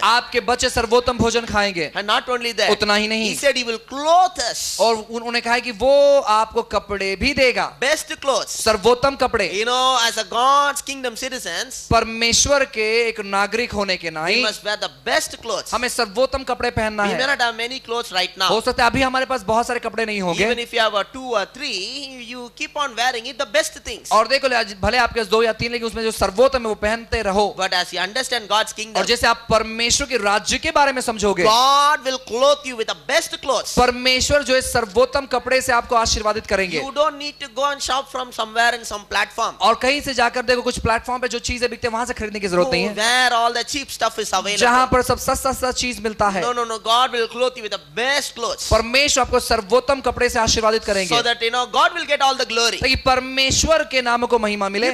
आपके बच्चे सर्वोत्तम भोजन खाएंगे। And not only that, उतना ही नहीं, he said he will clothe us. और उन्होंने कहा है कि वो आपको कपड़े भी देगा, Best clothes. सर्वोत्तम कपड़े। You know, as a God's kingdom citizens, परमेश्वर के एक नागरिक होने के we नाते must wear the best clothes. हमें सर्वोत्तम कपड़े पहनना We may है। not have many clothes right now. हो सकता है अभी हमारे पास बहुत सारे कपड़े नहीं होंगे, Even if you have a 2 or 3, you keep on wearing it, the best things. और देखो भले आपके 2 या 3, लेकिन उसमें जो सर्वोत्तम है वो पहनते रहो। But as you understand God's kingdom, और जैसे आप परमेश्वर के राज्य के बारे में समझोगे, God will clothe you with the best clothes. परमेश्वर जो है सर्वोत्तम कपड़े से आपको आशीर्वादित करेंगे। You don't need to go and shop from somewhere in some platform. और कहीं से जाकर देखो कुछ प्लेटफॉर्म पे जो चीजें बिकते हैं वहां से खरीदने की जरूरत नहीं है, Where all the cheap stuff is जहां available. पर सब सस्ता चीज मिलता है। No. God will clothe you with the best clothes. परमेश्वर आपको सर्वोत्तम कपड़े से आशीर्वादित करेंगे, So that God will get all the glory. ताकि परमेश्वर के नाम को महिमा मिले।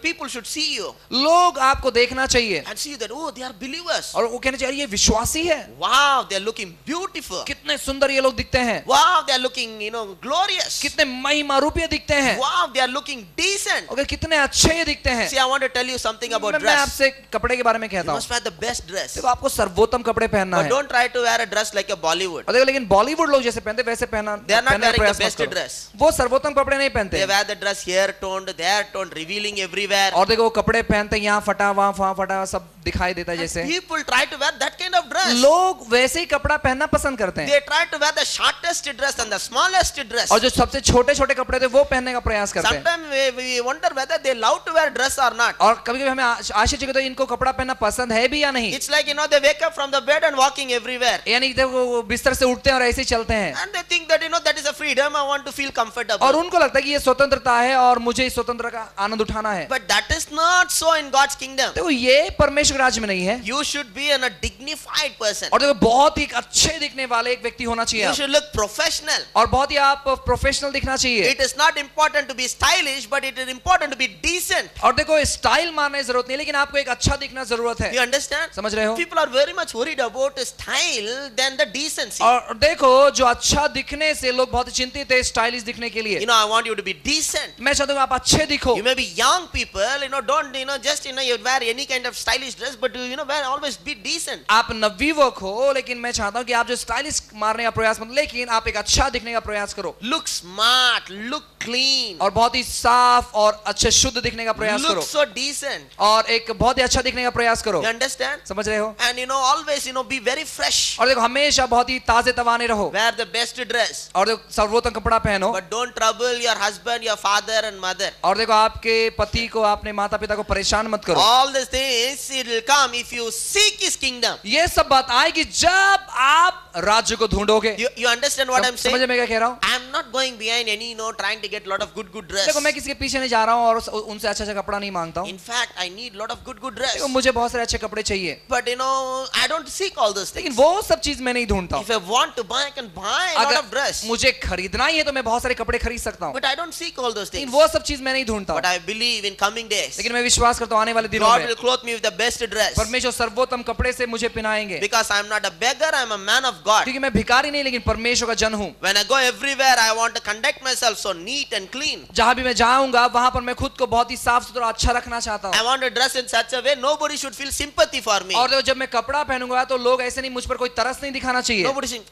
People should see you लोग आपको देखना चाहिए and see that, oh, they are believers. और वो कहना चाहिए ये विश्वासी है, Wow, they are looking beautiful. कितने सुंदर ये लोग दिखते हैं, Wow, they are looking, glorious. कितने महिमा रूपी दिखते हैं, Wow, they are looking decent. और कितने अच्छे ये दिखते हैं। See, I want to tell you something about मैं dress. आपसे कपड़े के बारे में You कहता हूँ, must wear the best dress. देखो आपको सर्वोत्तम कपड़े पहनना But है, don't try to wear a dress like a Bollywood. और देखो लेकिन बॉलीवुड लोग जैसे पहनते वैसे पहनना They are not पहनने का wearing the प्रयास मत best करो। dress. वो सर्वोत्तम कपड़े नहीं पहनते, They wear the dress hair toned, there toned, revealing everywhere. और देखो वो कपड़े पहनते यहाँ फटा वहाँ फटा सब दिखाई देता है जैसे। People try to wear that kind of dress. लोग वैसे ही कपड़ा पहनना पसंद करते हैं, They try to wear the shortest dress and the smallest dress. और जो सबसे छोटे छोटे कपड़े थे वो पहनने का प्रयास करते हैं। Sometimes we wonder whether they love to wear dress or not. और कभी कभी हमें आश्चर्य होता है इनको कपड़ा पहनना पसंद है भी या नहीं। It's like, they wake up from the bed and walking everywhere. यानी देखो वो बिस्तर से उठते हैं और ऐसे ही चलते हैं, And they think that, that is a freedom. I want to feel comfortable. और उनको लगता है कि ये स्वतंत्रता है और मुझे इस स्वतंत्रता का आनंद उठाना है। But that is not so in God's kingdom. देखो ये परमेश्वर राज्य में नहीं है। You should be a dignified person. और देखो बहुत ही अच्छे दिखने वाले एक व्यक्ति होना चाहिए, You should look professional. और बहुत ही आप प्रोफेशनल दिखना चाहिए। It is not important to be stylish, but it is important to be decent. और देखो स्टाइल मारने की जरूरत नहीं, लेकिन आपको एक अच्छा दिखना जरूरत है। You understand? समझ रहे हो? People are very much worried about style than the decency. और देखो जो अच्छा दिखने से लोग बहुत चिंतित है स्टाइलिश दिखने के लिए। I want you to be decent. मैं चाहता हूँ आप अच्छे दिखो। You may be young people, don't, just, you wear any kind of stylish dress, but, wear always be decent. आप नवयुवक हो, लेकिन मैं चाहता हूँ कि आप जो स्टाइलिश मारने का प्रयास मत, लेकिन आप एक अच्छा दिखने का प्रयास करो। Look smart, look clean. और बहुत ही साफ और अच्छे शुद्ध दिखने का प्रयास करो। Look so decent. और एक बहुत ही अच्छा दिखने का प्रयास करो। You understand? समझ रहे हो? And, always, be very fresh. और देखो हमेशा बहुत ही ताजे तवाने रहो। Wear the best dress. और देखो सर्वोत्तम कपड़ा पहनो। But don't trouble your husband, your father and mother. और देखो आपके पति को, अपने माता पिता को परेशान मत करो। All these things, it will come if you seek His kingdom. ये सब बात आएगी जब आप राज्य को ढूंढोगे। You understand what I'm saying? समझ में क्या कह रहा हूँ? I'm not going behind any, trying to get lot of good dress. देखो मैं किसी के पीछे नहीं जा रहा हूँ और उनसे अच्छा कपड़ा नहीं मांगता हूँ। In fact, I need lot of good dress. देखो मुझे बहुत सारे अच्छे कपड़े चाहिए, But, I don't seek all those लेकिन things. वो सब चीज मैं नहीं ढूंढता हूँ। If I want to buy, I can buy a lot of dress. अगर मुझे खरीदना ही है तो मैं बहुत सारे कपड़े खरीद सकता हूँ, But I don't seek all those लेकिन things. वो सब चीज मैं नहीं ढूंढता But हूँ। I believe in coming days, लेकिन मैं विश्वास करता हूँ आने वाले दिनों God में will clothe me with the best dress. परमेश्वर सर्वोत्तम कपड़े से मुझे पहनाएंगे, Because I'm not a beggar, I'm a man of God. क्योंकि मैं भिखारी नहीं लेकिन परमेश्वर का जन हूँ। When I go everywhere, I want to conduct myself so neat and clean. जहां भी मैं जाऊंगा वहां पर मैं खुद को बहुत ही साफ सुथरा अच्छा रखना चाहता I हूँ। want to dress in such a way nobody should feel sympathy for me. और देखो जब मैं कपड़ा पहनूंगा तो लोग ऐसे नहीं, मुझ पर कोई तरस नहीं दिखाना चाहिए, Nobody saying,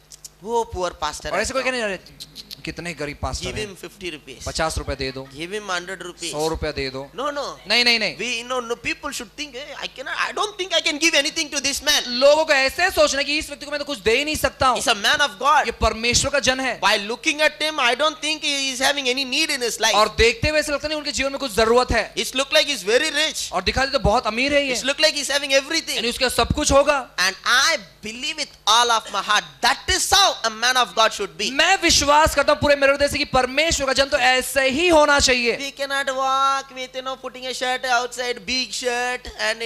oh, poor pastor. और ऐसे कोई कहने जा रहे कितने गरीब Give पास्टर him हैं, 50 rupees. 50 रुपए दे दो, Give him 100 rupees. 100 रुपया दे दो। No. नहीं नहीं नहीं, We, no, people should think, I don't think I can give anything to this man. लोगों को ऐसे सोचना कि इस व्यक्ति को मैं तो कुछ दे ही नहीं सकता हूँ, He's a man of God. ये परमेश्वर का जन है। By looking at him, I don't think he is having any need in his life. और देखते हुए ऐसा लगता नहीं उनके जीवन में कुछ जरूरत है, It look like he's very rich. और दिखा दे तो बहुत अमीर है ये, It look like he's having everything. यानी उसका सब कुछ होगा। And I believe with all of my heart that is how a man of God should be. मैं विश्वास करता हूँ पूरे मेरे हृदय से कि परमेश्वर का जन तो ऐसे ही होना चाहिए। We cannot walk with putting a shirt outside, big shirt, and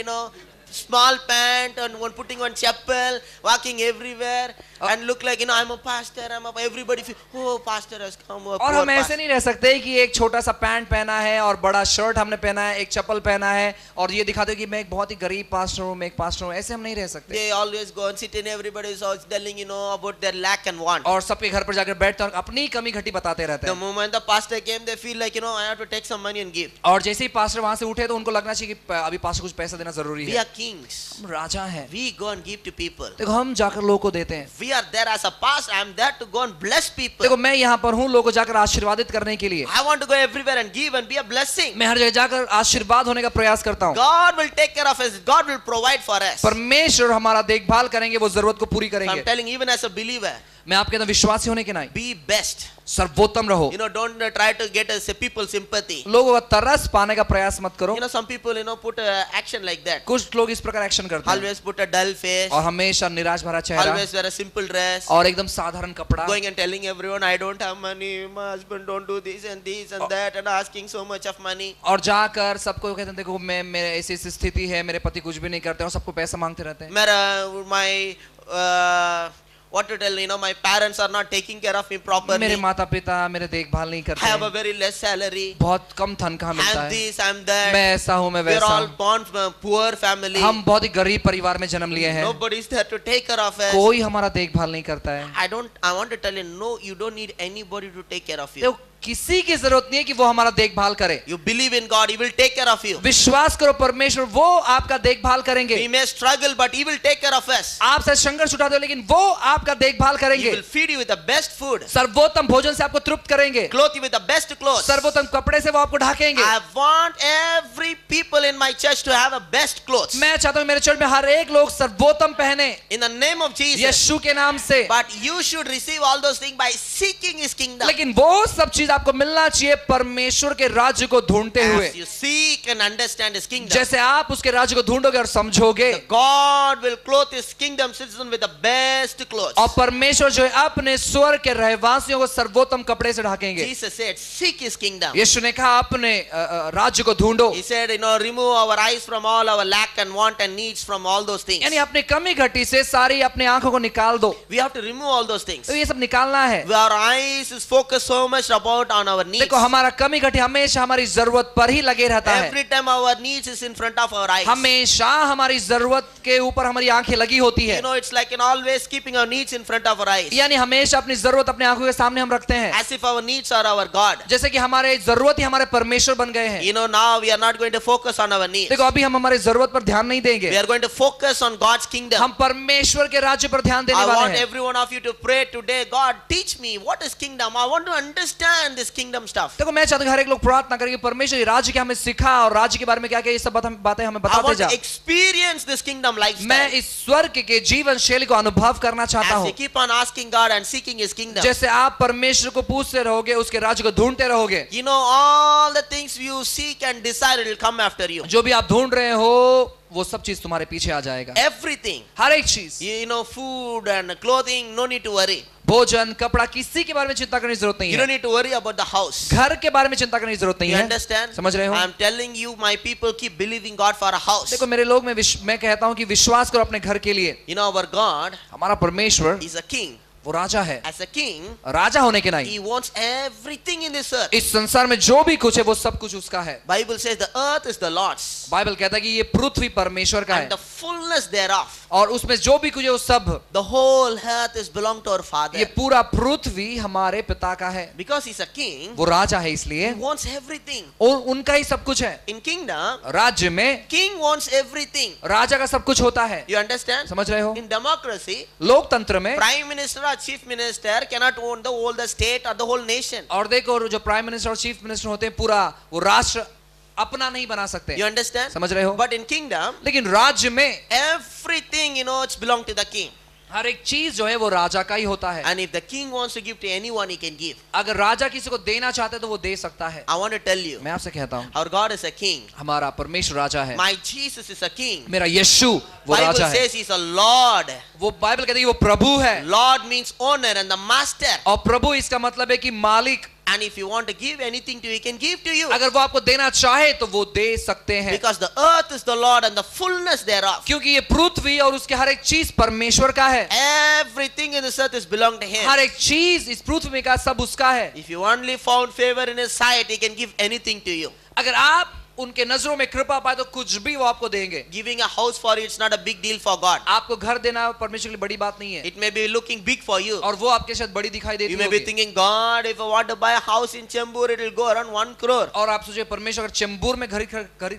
small pant, and putting on chapel, walking everywhere, and look like I'm a pastor. Everybody feel, oh, pastor has come. और हम ऐसे नहीं रह सकते कि एक छोटा सा पैंट पहना है और बड़ा शर्ट हमने पहना है, एक चप्पल पहना है और ये दिखाते हो कि मैं एक बहुत ही गरीब पास्टर हूँ, मैं एक पास्टर हूँ। ऐसे हम नहीं रह सकते। They always go and sit in everybody's house telling about their lack and want. और सबके घर पर जाकर बैठते हैं और अपनी कमी घटी बताते रहते The हैं। moment the pastor came, they feel like I have to take some money and give. और जैसे ही पास्टर वहां से उठे तो उनको लगना चाहिए कि अभी पास्टर कुछ पैसा देना जरूरी We है। are kings. हम राजा हैं। We go and give to people. देखो हम जाकर लोगों को देते हैं। We are there as a pastor. I am there to go and bless people. देखो मैं यहाँ पर हूँ लोगों को जाकर आशीर्वादित करने के लिए। I want to go everywhere and give and be a blessing. मैं हर जगह जाकर आशीर्वाद होने का प्रयास करता हूँ। God will take care of us. God will provide for us. परमेश्वर हमारा देखभाल करेंगे, वो जरूरत को पूरी So I'm करेंगे। telling even as a believer, मैं आपके अंदर विश्वासी होने के नहीं, be best. सर्वोत्तम रहो। Don't try to get us people sympathy. लोगों का तरस पाने का प्रयास मत करो। Some people put action like that. कुछ लोग इस प्रकार एक्शन करते हैं Always put a dull face. और हमेशा निराश भरा चेहरा Always wear a simple dress. और एकदम साधारण कपड़ा, Going and telling everyone, I don't have money. My husband don't do this and that and asking so much of money. और जाकर सबको कहते हैं देखो मैं मेरे ऐसी स्थिति है, मेरे पति कुछ भी नहीं करते और सबको पैसा मांगते रहते हैं। My what to tell, my parents are not taking care of me properly. मेरे माता पिता मेरे देखभाल नहीं करते I have a हैं, very less salary. बहुत कम तनख्वाह मिलता I'm है, this, I'm that. मैं ऐसा हूँ मैं We're वैसा all हूँ। born from a poor family. हम बहुत ही गरीब परिवार में जन्म लिए हैं, Nobody is there to take care of us. कोई हमारा देखभाल नहीं करता है। I want to tell you, no, you don't need anybody to take care of you. देखो किसी की जरूरत नहीं है कि वो हमारा देखभाल करे। You believe in God, He will take care of you. विश्वास करो परमेश्वर वो आपका देखभाल करेंगे। We may struggle, but He will take care of us. आप शायद संघर्ष उठाते हो लेकिन वो आपका देखभाल He करेंगे। will feed you with the best food, सर्वोत्तम भोजन से आपको तृप्त करेंगे, clothe you with the best clothes. सर्वोत्तम कपड़े से वो आपको ढाकेंगे। I want every people in my church to have a best clothes. मैं चाहता हूँ मेरे चर्च में हर एक लोग सर्वोत्तम पहने In the name of Jesus. यीशु के नाम से। But you should receive all those things by seeking His kingdom. लेकिन वो सब चीज आपको मिलना चाहिए परमेश्वर के राज्य को ढूंढते हुए। As you seek and understand His kingdom, जैसे आप उसके राज्य को ढूंढोगे और समझोगे, God will clothe His kingdom citizen with the best clothes. और परमेश्वर जो है अपने स्वर्ग के रहवासियों को सर्वोत्तम कपड़े से ढाकेंगे। Jesus said, seek His kingdom. यीशु ने कहा अपने राज्य को ढूंढो। He said, remove our eyes from all our lack and want and needs from all those things. यानी अपनी कमी घटी से सारी अपनी आंखों को निकाल दो। We have to remove all those things. तो ये सब निकालना है। Our eyes is focused so much about on our needs. देखो हमारा कमी घटी हमेशा हमारी जरूरत पर ही लगे रहता है। Every time our needs is in front of our eyes. हमेशा हमारी जरूरत के ऊपर हमारी आंखें लगी होती है। It's like always keeping our needs in front of our eyes. यानी हमेशा अपनी जरूरत अपने आंखों के सामने हम रखते हैं, As if our needs are our God. जैसे कि हमारे जरूरत ही हमारे परमेश्वर बन गए हैं। Now we are not going to focus on our needs. देखो अभी हम हमारी जरूरत पर ध्यान नहीं We देंगे, are going to focus on God's kingdom. हम परमेश्वर के राज्य पर ध्यान देने I want वाले हैं। every one of you to pray today, God, teach me what is kingdom. I want to understand this kingdom stuff. देखो मैं चाहता हूँ कि हर एक लोग प्रार्थना करें कि परमेश्वर ये राज्य के हमें सिखा और राज्य के बारे में क्या क्या ये सब बातें हमें I बताते want जा। to experience this kingdom lifestyle. मैं इस स्वर्ग के जीवन शैली को अनुभव करना चाहता As हूँ। you keep on asking God and seeking His kingdom. जैसे आप परमेश्वर को पूछते रहोगे, उसके राज्य को ढूंढते रहोगे, All the things you seek and desire, it will come after you. जो भी आप ढूंढ रहे हो वो सब चीज तुम्हारे पीछे आ जाएगा। Everything. हर एक चीज, Food and clothing, no need to worry. भोजन कपड़ा किसी के बारे में चिंता करने की जरूरत नहीं You don't है। need to worry about the house. घर के बारे में चिंता करने की जरूरत नहीं You है। understand? समझ रहे हो? I am telling you, my people keep believing God for a house. देखो मेरे लोग मैं कहता हूँ कि विश्वास करो अपने घर के लिए। Our God हमारा परमेश्वर is a king. वो राजा है, As a king, राजा होने के नहीं He wants everything in this earth. इस संसार में जो भी कुछ है वो सब कुछ उसका है। Bible says the earth is the Lord's Bible कहता है कि ये पृथ्वी परमेश्वर का and है the fullness thereof. और उसमें जो भी कुछ है वो सब, The whole earth is belong to our Father. ये पूरा पृथ्वी हमारे पिता का है। Because He's a king, वो राजा है इसलिए, He wants everything. और उनका ही सब कुछ है। In kingdom, राज्य में king wants everything. राजा का सब कुछ होता है। You understand? समझ रहे हो? In democracy, लोकतंत्र में prime minister or chief minister cannot own the whole the state or the whole nation. और देखो जो प्राइम मिनिस्टर और चीफ मिनिस्टर होते हैं पूरा वो राष्ट्र अपना नहीं बना सकते। You understand? समझ रहे हो? But in kingdom, लेकिन राज्य में everything it's belong to the king. हर एक चीज जो है वो राजा का ही होता है। And if the king wants to give to anyone, he can give. अगर राजा किसी को देना चाहते तो वो दे सकता है। I want to tell you, मैं आपसे कहता हूँ our God is a king. हमारा परमेश्वर राजा है। My Jesus is a king. मेरा यीशु वो Bible राजा है। says He's a Lord. वो बाइबल कहती है वो प्रभु है, Lord means owner and the master. और प्रभु इसका मतलब है कि मालिक। And if you want to give anything to you, He can give to you. अगर वो आपको देना चाहे तो वो दे सकते हैं, Because the earth is the Lord and the fullness thereof. क्योंकि ये पृथ्वी और उसके हर एक चीज परमेश्वर का है। Everything in this earth is belong to Him. हर एक चीज इस पृथ्वी में का सब उसका है। If you only found favor in His sight, He can give anything to you. अगर आप उनके नजरों में कृपा पाए तो कुछ भी वो आपको देंगे। Giving a house for you, it's not a big deal for God. आपको घर देना परमेश्वर के लिए बड़ी बात नहीं है, It may be looking big for you. और वो आपके साथ बड़ी दिखाई देती You may be होगी। thinking, God, if I want to buy a house in Chembur, it will go around 1 crore. और आप सोचिए परमेश्वर अगर चेंबूर में घर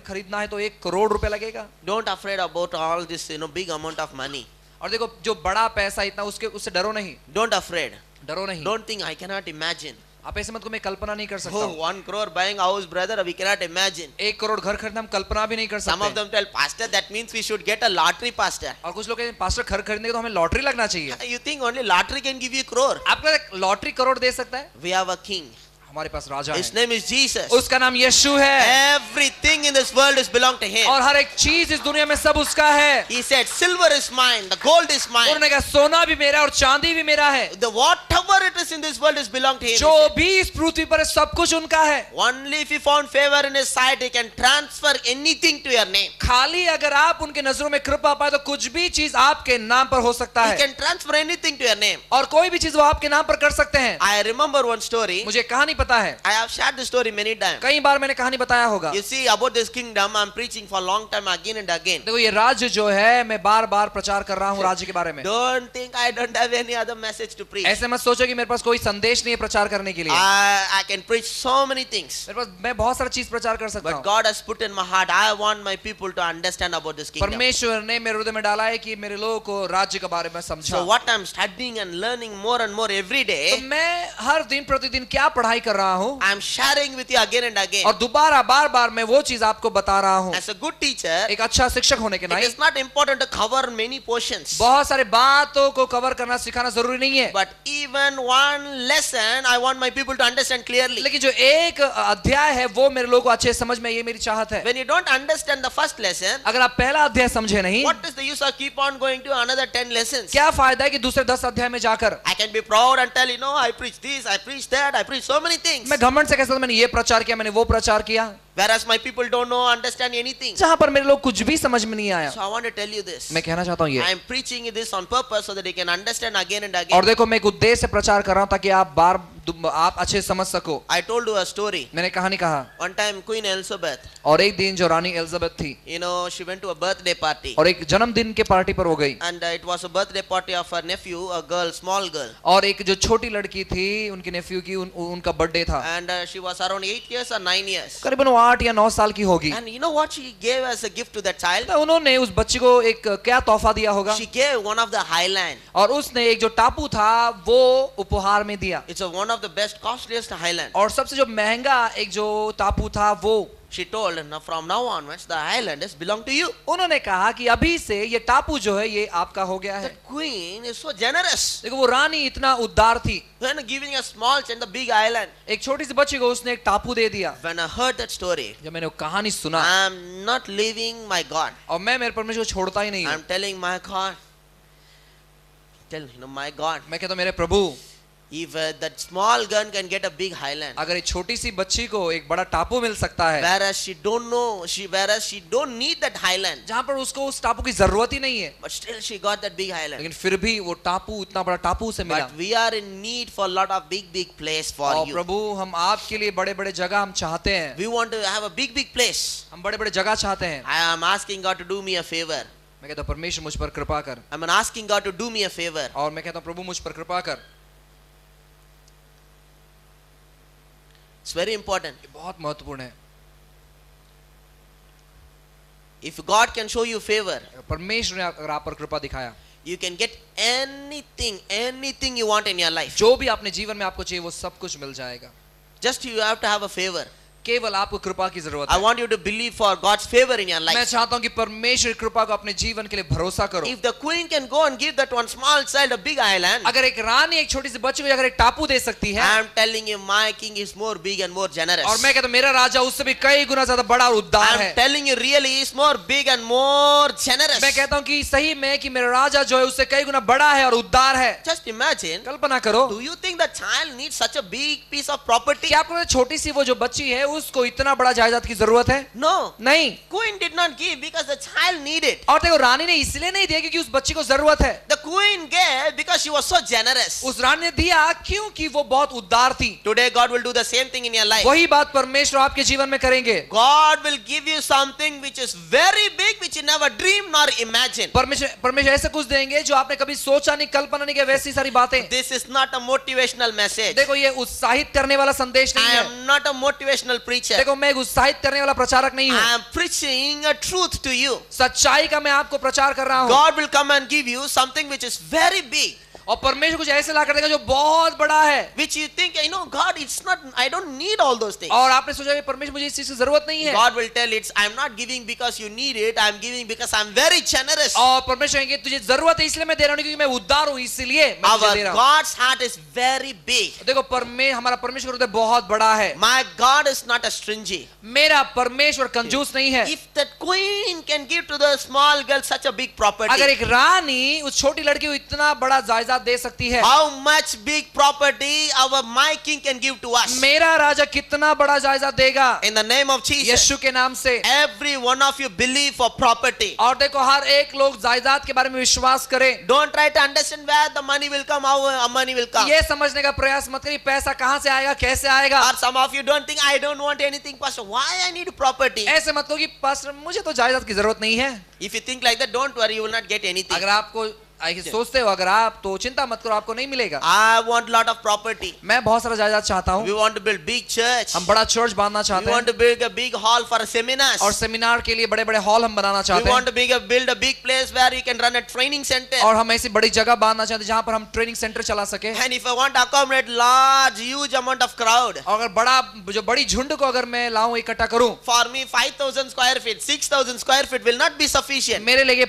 खरीदना है तो 1 करोड़ रुपए लगेगा। Don't afraid about all this, big amount of money. और देखो जो बड़ा पैसा इतना उससे डरो नहीं, Don't afraid. डरो नहीं। Don't think I cannot imagine. आप ऐसे मत को मैं कल्पना नहीं कर सकता Oh, हूँ। 1 crore buying a house, brother, we cannot imagine. 1 crore घर खरीदना हम कल्पना भी नहीं कर Some of सकते। them tell, Pastor, that means we should get a lottery, Pastor. और कुछ लोग कहते हैं पास्टर घर खरीदने के तो हमें लॉटरी लगना चाहिए। You think only lottery can give you crore? आपका लॉटरी करोड़ दे सकता है? We have a king. हमारे पास राजा His है, name is Jesus. उसका नाम यीशु है, Everything in this world is belong to him. और हर एक चीज इस दुनिया में सब उसका है। He said, silver is mine, the gold is mine. उन्होंने कहा सोना भी मेरा और चांदी भी मेरा है, The whatever it is in this world is belong to him. जो भी इस पृथ्वी पर है सब कुछ उनका है। Only if he found favor in his sight, he can transfer anything to your name. खाली अगर आप उनके नजरों में कृपा पाए तो कुछ भी चीज आपके नाम पर हो सकता He है, can transfer anything to your name. और कोई भी चीज वो आपके नाम पर कर सकते हैं। I remember one story. मुझे कहानी पता है, I have shared this story many times. कई बार मैंने कहानी बताया होगा। You see, about this kingdom, I'm preaching for a long time again and again. देखो ये राज्य जो है मैं बार बार प्रचार कर रहा हूँ राज्य के बारे में। Don't think I don't have any other message to preach. ऐसे मत सोचो कि मेरे पास कोई संदेश नहीं है प्रचार करने के लिए। I can preach so many things. मेरे पास मैं बहुत सारा चीज प्रचार कर सकता But हूँ। God has put in my heart, I want my people to understand about this kingdom. परमेश्वर ने मेरे हृदय में डाला है कि मेरे लोगों को राज्य के बारे में So समझा। what I'm studying and learning more and more every तो day, मैं हर दिन प्रतिदिन क्या पढ़ाई कर रहा हूँ, I'm sharing with you again and again. और दोबारा बार बार मैं वो चीज आपको बता रहा हूँ। As a good teacher, एक अच्छा शिक्षक होने के it नाते is not important to cover many portions. बहुत सारे बातों को कवर करना सिखाना जरूरी नहीं है, But even one lesson, I want my people to understand clearly. लेकिन जो एक अध्याय है वो मेरे लोगों को अच्छे समझ में, ये मेरी चाहत है। When you don't understand the first lesson, अगर आप पहला अध्याय समझे नहीं, what is the use of keep on going to another 10 lessons? क्या फायदा है कि दूसरे 10 अध्याय में जाकर I can be proud and tell, I preach this, I preach that, I preach so many things. मैं घमंड से कह सकता हूं, मैंने ये प्रचार किया, मैंने वो प्रचार किया, Whereas my people don't know, understand anything. जहां पर मेरे लोग कुछ भी समझ में नहीं आया। So I want to tell you this. मैं कहना चाहता हूं ये, I am preaching this on purpose so that you can understand again and और again. देखो मैं एक उद्देश्य से प्रचार कर रहा हूं ताकि आप अच्छे समझ सको। I told you a story. मैंने कहानी कहा, One time Queen Elizabeth, और एक दिन जो रानी एलिजाबेथ थी, she went to a birthday party. और एक जन्मदिन के पार्टी पर हो गई, And it was a birthday party of her nephew, a girl, small girl. और एक जो छोटी लड़की थी उनके नेफ्यू की उनका बर्थडे था, And she was around 8 years or 9 years. करीबन वो 8 या 9 साल की होगी। And you know what she gave as a gift to that child? तो उन्होंने उस बच्ची को एक क्या तोहफा दिया होगा, She gave one of the highland. और उसने एक जो टापू था वो उपहार में दिया, It's one of the best, costliest highland. और सबसे जो महंगा एक जो टापू था वो। She told, now from now onwards, the highlanders belong to you. उन्होंने कहा कि अभी से ये टापू जो है ये आपका हो गया है। The queen is so generous. देखो वो रानी इतना उदार थी, When giving a small child the big island. एक छोटी सी बच्ची को उसने एक टापू दे दिया। When I heard that story, जब मैंने वो कहानी सुना, I'm not leaving my God. और मैं मेरे परमेश्वर को छोड़ता ही नहीं हूँ। I'm telling my God, my God, मैं कहता हूँ मेरे प्रभु, if that small gun can get a big highland, अगर एक छोटी सी बच्ची को एक बड़ा टापू मिल सकता है, whereas she don't need that highland, जहाँ पर उसको उस टापू की जरूरत ही नहीं है, but still she got that big highland. लेकिन फिर भी वो टापू इतना बड़ा टापू उसे मिला। But we are in need for a lot of big place for और you. प्रभु हम आपके लिए बड़े बड़े जगह हम चाहते हैं, We want to have a big place. हम बड़े बड़े जगह चाहते हैं। I am asking God to do me a favor. मैं कहता हूँ परमेश्वर मुझ पर कृपा कर, I'm asking God to do me a favor. और मैं कहता हूँ प्रभु मुझ पर कृपा कर। It's very important. ये बहुत महत्वपूर्ण है। If God can show you favor, परमेश्वर ने अगर आप पर कृपा दिखाया, you can get anything you want in your life. जो भी आपने जीवन में आपको चाहिए वो सब कुछ मिल जाएगा। Just you have to have a favor. केवल आपको कृपा की जरूरत I है। want you to believe for God's favor in your मैं life. चाहता हूँ कि परमेश्वर की कृपा को अपने जीवन के लिए भरोसा करो। If the queen can go and give that one small child a big island, अगर एक रानी एक छोटी सी बच्ची को अगर एक टापू दे सकती है, I am telling you, my king is more big and more generous. और मैं कहता हूँ मेरा राजा उससे भी कई गुना ज्यादा बड़ा और उदार I है। am telling you, really, he is more big and more generous. मैं कहता हूँ कि सही में कि मेरा राजा जो है उससे कई गुना बड़ा है और उदार है। Just imagine, कल्पना करो, do you think the child needs such a big piece of property? क्या आपको छोटी सी वो जो बच्ची है उसको इतना बड़ा जायदाद की जरूरत है? No. नहीं। Queen did not give because the child needed. और देखो रानी ने इसलिए नहीं दिया क्योंकि उस बच्ची को जरूरत है। The queen gave because she was so generous. उस रानी ने दिया क्योंकि वो बहुत उदार थी। Today God will do the same thing in your life. वही बात परमेश्वर आपके जीवन में करेंगे। God will give you something which is very big, which you never dream nor imagine. परमेश्वर ऐसे कुछ देंगे जो आपने कभी सोचा नहीं, कल्पना नहीं किया, वैसी सारी बातें। This is not a motivational message. देखो ये उत्साहित करने वाला संदेश नहीं I है। am not a motivational preacher. देखो मैं एक उत्साहित करने वाला प्रचारक नहीं हूँ। I am preaching a truth to you. सच्चाई का मैं आपको प्रचार कर रहा हूँ। God will come and give you something which is very big. और परमेश्वर कुछ ऐसे ला कर देगा जो बहुत बड़ा है। Which you think, God, it's not, I don't need all those things. और आपने सोचा परमेश्वर मुझे इस चीज की जरूरत नहीं है। God will tell it, I'm not giving because you need it, I'm giving because I'm very generous. और परमेश्वर कहेंगे तुझे जरूरत है इसलिए मैं दे रहा हूँ, क्योंकि मैं उदार हूँ इसलिए मैं तुझे दे रहा Our हूँ। God's heart is very big. देखो हमारा परमेश्वर हृदय बहुत बड़ा है। My God is not a stingy. मेरा परमेश्वर कंजूस नहीं है। If that queen can give to the small girl such a big property, अगर एक रानी उस छोटी लड़की को इतना बड़ा जायदाद दे सकती है, how much big property my king can give to us? मेरा राजा कितना बड़ा जायदाद देगा। In the name of Jesus, यीशु के नाम से every one of you believe for property. और देखो हर एक लोग जायदाद के बारे में विश्वास करें। Don't try to understand where the money will come, how money will come. ये समझने का प्रयास मत करिए पैसा कहां से आएगा, कैसे आएगा। Or some of you don't think, I don't want anything, pastor. Why I need property? ऐसे मत लो कि पास्टर मुझे तो जायदाद की जरूरत नहीं है। If you think like that, don't worry, you will not get anything. अगर आपको ऐसे सोचते हो अगर आप, तो चिंता मत करो, आपको नहीं मिलेगा। I want lot of property. मैं बहुत सारा जायदाद चाहता हूँ। We want to build big church. हम बड़ा चर्च बांधना We चाहते want हैं to build a big hall for seminars. और सेमिनार के लिए बड़े बड़े हॉल हम बनाना We चाहते want हैं to build a big place where you can run a training center. और हम ऐसी बड़ी जगह बांधना चाहते हैं जहां पर हम ट्रेनिंग सेंटर चला सके। And if I want to accommodate large, huge amount of crowd, और अगर बड़ी झुंड को अगर मैं लाऊं, इकट्ठा करूं, for me 5,000 square feet, 6,000 square feet will not be sufficient. मेरे लिए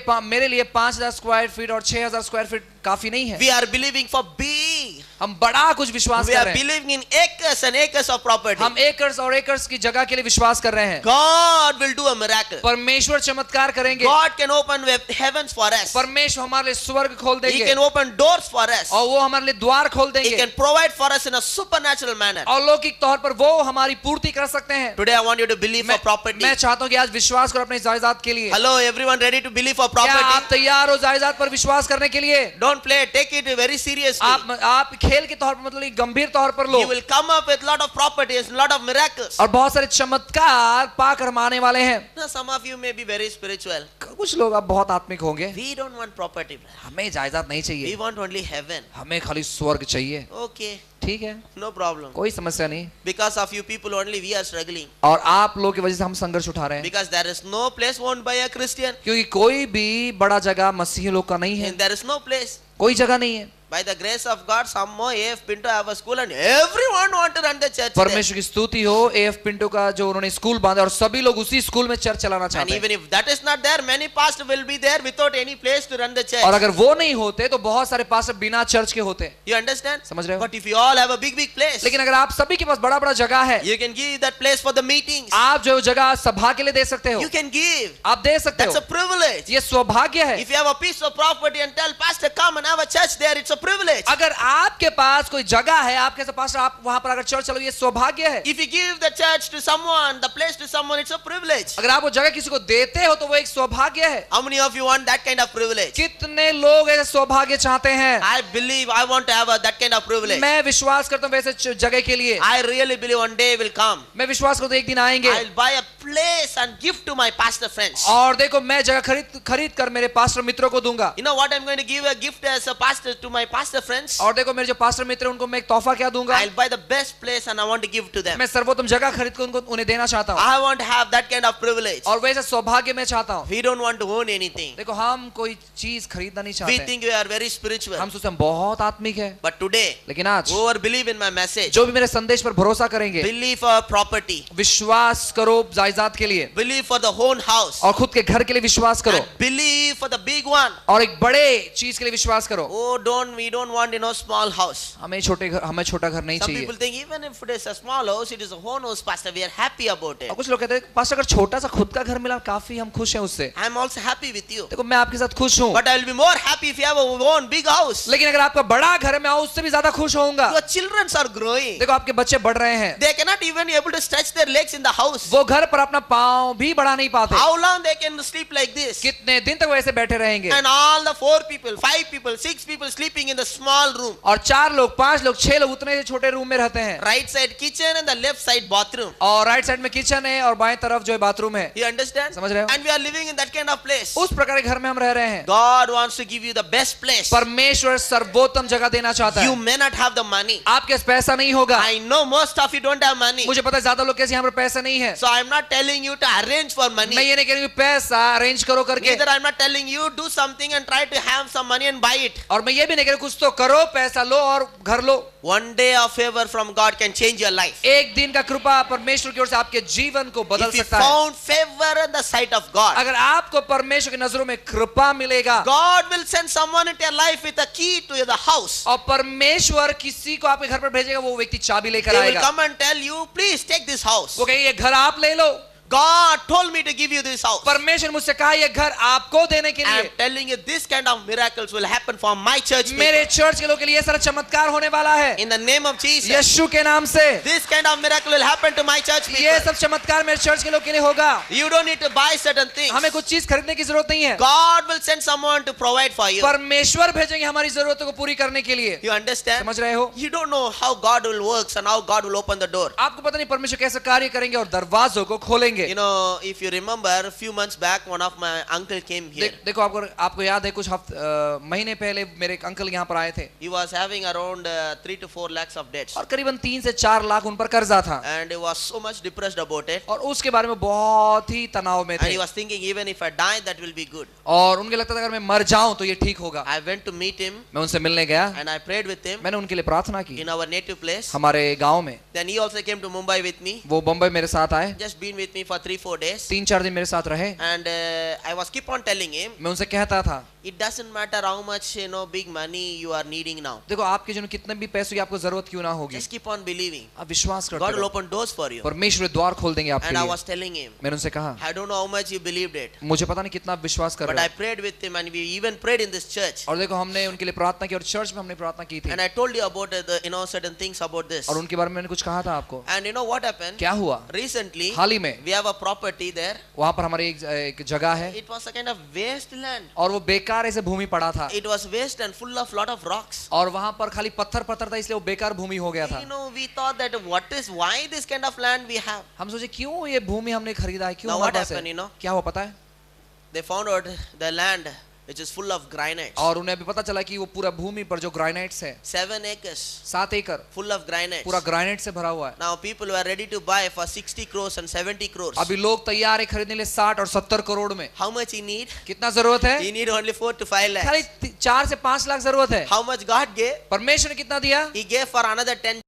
5,000 स्क्वायर फीट और 6,000 स्क्वायर फीट काफी नहीं है। We are believing for big. हम बड़ा कुछ विश्वास We कर are रहे हैं। believing in acres and acres of property. हम एकर्स और एकर्स की जगह के लिए विश्वास कर रहे हैं। God will do a miracle. परमेश्वर चमत्कार करेंगे। God can open heavens for us. परमेश्वर हमारे लिए स्वर्ग खोल He देंगे can open doors for us. और वो हमारे लिए द्वार खोल He देंगे can provide for us in a supernatural manner. और लौकिक तौर पर वो हमारी पूर्ति कर सकते हैं। Today I want you to believe for property. मैं चाहता हूँ कि आज विश्वास करो अपने जायदाद के लिए। Hello, everyone ready to believe for क्या आप property? तैयार हो जायदाद पर विश्वास करने के लिए? Don't play, take it very seriously. आप खेल के तौर पर मतलब गंभीर तौर पर लो। You will come up with lot of properties, lot of miracles. और बहुत सारे चमत्कार पाकर हम आने वाले हैं। Now, some of you may be very spiritual. कुछ लोग अब बहुत आत्मिक होंगे। We don't want property. हमें जायदाद नहीं We चाहिए, want only heaven. हमें खाली स्वर्ग चाहिए। Okay, ठीक है, no problem. कोई समस्या नहीं। Because of you people only we are struggling. और आप लोग की वजह से हम संघर्ष उठा रहे हैं, Because there is no place owned by a Christian. क्योंकि कोई भी बड़ा जगह मसीही लोग का नहीं है। And there is no place. कोई जगह नहीं है। By the grace of God, some more AF Pinto have a school and everyone want to run the church there. परमेश्वर की स्तुति हो, एएफ पिंटो का जो उन्होंने स्कूल बांधा और सभी लोग उसी स्कूल में चर्च चलाना And चाहते हैं। even if that is not there, many pastors will be there without any place to run the church. और अगर वो नहीं होते तो बहुत सारे पास्टर बिना चर्च के होते। You understand? समझ रहे हो? But if you all have a big place, लेकिन अगर आप सभी के पास बड़ा बड़ा जगह है, you can give that place for the meetings. आप जो जगह सभा के लिए दे सकते हो, You can give. आप दे सकते That's हो। a privilege. ये सौभाग्य है। If you have a piece of property and tell pastor come and have a church there, it's a privilege. अगर आपके पास कोई जगह है, आपके पास्टर आप वहां पर अगर चर्च चलो, ये सौभाग्य है। If you give the church to someone, the place to someone, it's a privilege. अगर आप वो जगह किसी को देते हो तो वो एक सौभाग्य है। How many of you want that kind of privilege? कितने लोग ऐसे सौभाग्य चाहते हैं? I believe I want to have that kind of privilege. मैं विश्वास करता हूँ वैसे जगह के लिए। I really believe one day will come. मैं विश्वास करता हूँ एक दिन आएंगे I'll buy a place and give to my pastor friends. और देखो मैं जगह खरीद कर मेरे पास्टर मित्रों को दूंगा। You know what I'm going to give a gift as a pastor to my pastor friends? और देखो मेरे जो पास्टर मित्र हैं उनको मैं एक तोहफा क्या दूंगा? I'll buy the best place and I want to give to them. मैं सर्वोत्तम जगह खरीद कर उन्हें देना चाहता हूँ I want to have that kind of privilege. और वैसे सौभाग्य मैं चाहता हूँ। We don't want to own anything. देखो हम कोई चीज खरीदना नहीं We चाहते, think we are very spiritual. हम सोचते हैं हम बहुत आत्मिक है। But today, लेकिन आज whoever believe in my message, जो भी मेरे संदेश पर भरोसा करेंगे, believe for property, विश्वास करो जायदाद के लिए believe for the own house, और खुद के घर के लिए विश्वास करो and believe for the big one. और एक बड़े चीज के लिए विश्वास करो। Oh, we don't don't want, small house. हमें छोटा घर नहीं Some चाहिए. people think even if it is a small house, it is a own house, pastor, we are happy about it. और कुछ लोग कहते हैं पास्टर अगर छोटा सा खुद का घर मिला काफी हम खुश हैं उससे. I am also happy with you. देखो मैं आपके साथ खुश हूँ. But I will be more happy if you have a own big house. लेकिन अगर आपका बड़ा घर है मैं उससे भी ज्यादा खुश होऊंगा. Your children are growing. देखो आपके बच्चे बढ़ रहे हैं. They cannot even be able to stretch their legs in the house. वो घर पर अपना पाँव भी बढ़ा नहीं पाते. How long they can sleep like this? कितने दिन तक वैसे बैठे रहेंगे. And all the 4 people, 5 people, 6 people sleeping in the small room. और 4 लोग 5 लोग 6 लोग उतने से छोटे रूम में रहते हैं. Right side kitchen and the left side bathroom. और राइट साइड में किचन है और बाएं तरफ जो है बाथरूम है. You understand? समझ रहे हो? And we are living in that kind of place. उस प्रकार के घर में हम रह रहे हैं. God wants to give you the best place. परमेश्वर सर्वोत्तम जगह देना चाहता You है. may not have the money. आपके पास पैसा नहीं होगा. I know most of you don't have money. मुझे पता है ज्यादा लोग कैसे यहाँ पर पैसा नहीं है. So I am not telling you to arrange for money. मैं ये नहीं कह रही हूँ पैसा अरेंज करो करके. Neither I am not telling you do something and try to have some money and buy it. और मैं ये भी नहीं कह रही कुछ तो करो पैसा लो और घर लो. One day of favor from God can change your life. एक दिन का कृपा परमेश्वर की ओर से आपके जीवन को बदल If you सकता है. found favor in the sight of God, अगर आपको परमेश्वर की नजरों में कृपा मिलेगा God will send someone into your life with a key to the house. और परमेश्वर किसी को आपके घर पर भेजेगा वो व्यक्ति चाबी लेकर They will आएगा. come and tell you, please take this house. वो कहेगा ये घर आप ले लो. God told me to give you this house. परमेश्वर मुझसे कहा ये घर आपको देने के I am लिए. telling you, this kind of miracles will happen for my church people. मेरे चर्च के लोगों के लिए ये सारा चमत्कार होने वाला है. In the name of Jesus. यीशु के नाम से This kind of miracle will happen to my church ये people. सब चमत्कार मेरे चर्च के लोग के लिए होगा. You don't need to buy certain things. हमें कुछ चीज खरीदने की जरूरत नहीं है. God will send someone to provide for you. परमेश्वर भेजेंगे हमारी जरूरतों को पूरी करने के लिए. You understand? समझ रहे हो? You don't know how God will work and how God will open the door. आपको पता नहीं परमेश्वर कैसे कार्य करेंगे और दरवाजों को खोलेंगे. You know, if you remember, a few months back, one of my uncle came here. देखो आपको याद है कुछ महीने पहले मेरे एक अंकल यहाँ पर आए थे. He was having around 3 to 4 lakhs of debts. और करीबन 3 से 4 लाख उन पर कर्जा था. And he was so much depressed about it. और उसके बारे में बहुत ही तनाव में And थे. he was thinking, even if I die, that will be good. और उनके लगता था अगर मैं मर जाऊं तो ये ठीक होगा. I went to meet him मैं उनसे मिलने गया. and I prayed with him मैंने उनके लिए प्रार्थना की. in our native place. हमारे गांव में. Then he also came to Mumbai with me. वो बम्बई मेरे साथ आए. Just been with me for 3-4 days. 3-4 दिन मेरे साथ रहे. And I was keep on telling him, मैं उनसे कहता था it doesn't matter how much big money you are needing now. देखो आपके जो कितने भी पैसों की आपको जरूरत क्यों ना होगी. Just keep on believing. आप विश्वास करते God will रहो. open doors for you. परमेश्वर द्वार खोल देंगे आपके And I लिए. was telling him, मैंने उनसे कहा I don't know how much you believed it, मुझे पता नहीं कितना आप विश्वास कर but रहे I हो. prayed with him and we even prayed in this church. और देखो हमने उनके लिए प्रार्थना की और चर्च में हमने प्रार्थना की थी. And I told you about the certain things about this. और उनके बारे में मैंने कुछ कहा था आपको. And you know what happened? क्या हुआ? Recently, हाल ही में we have a property there. वहां पर हमारी एक जगह है It was a kind of wasteland. और वो बेकार ऐसे भूमि पड़ा था. It was waste and full of lot of rocks. और वहां पर खाली पत्थर था इसलिए वो बेकार भूमि हो गया था. We thought that why this kind of land we have? हम सोचे क्यों ये भूमि हमने खरीदा है, क्यों Now हमारे what पास है? happened, क्या हुआ पता है? They found out the land which is full of granites. और उन्हें अभी पता चला कि वो पूरा भूमि पर जो ग्रेनाइट्स है 7 acres 7 एकड़ full of granites. पूरा ग्रेनाइट से भरा हुआ है. Now people were ready to buy for 60 crores and 70 crores. अभी लोग तैयार है खरीदने के लिए 60 और 70 करोड़ में. How much he need? कितना जरूरत है? He need only 4 to 5 lakhs. खाली 4 से 5 लाख जरूरत है. How much God gave? परमेश्वर ने कितना दिया? He gave for another 10